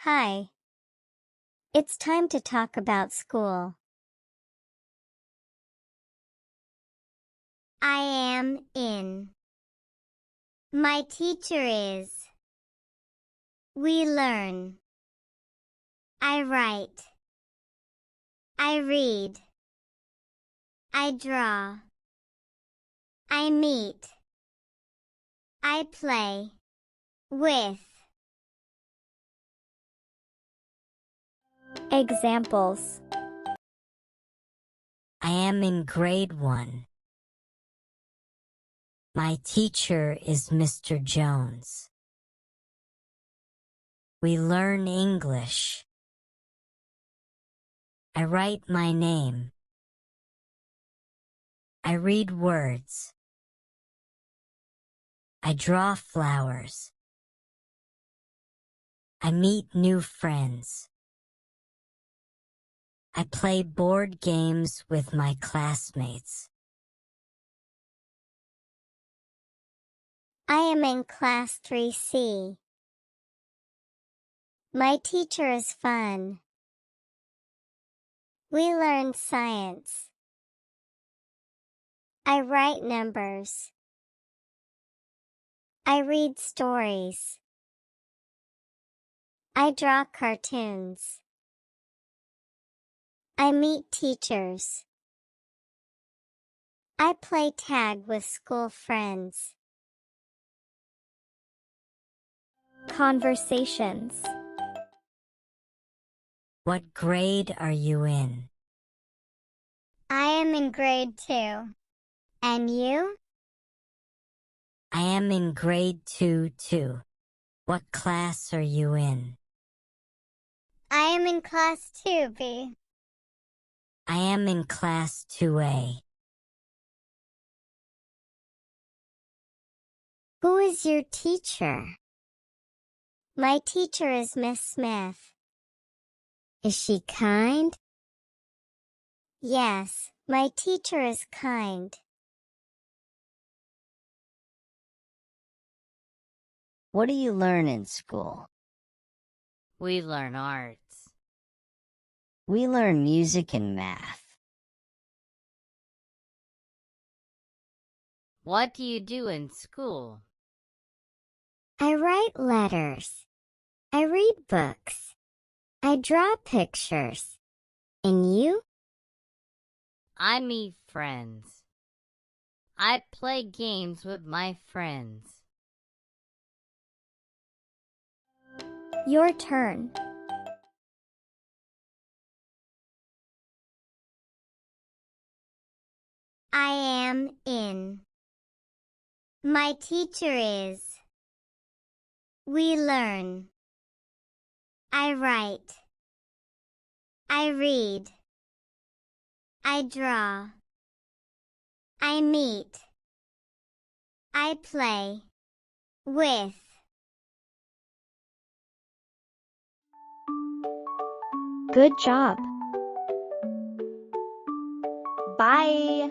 Hi. It's time to talk about school. I am in. My teacher is. We learn. I write. I read. I draw. I meet. I play. With. Examples. I am in grade 1. My teacher is Mr. Jones. We learn English. I write my name. I read words. I draw flowers. I meet new friends. I play board games with my classmates. I am in class 3C. My teacher is fun. We learn science. I write numbers. I read stories. I draw cartoons. I meet teachers. I play tag with school friends. Conversations. What grade are you in? I am in grade 2. And you? I am in grade 2 too. What class are you in? I am in class 2B. I am in class 2A. Who is your teacher? My teacher is Miss Smith. Is she kind? Yes, my teacher is kind. What do you learn in school? We learn arts. We learn music and math. What do you do in school? I write letters. I read books. I draw pictures. And you? I meet friends. I play games with my friends. Your turn. I am in. My teacher is. We learn. I write. I read. I draw. I meet. I play. With. Good job. Bye.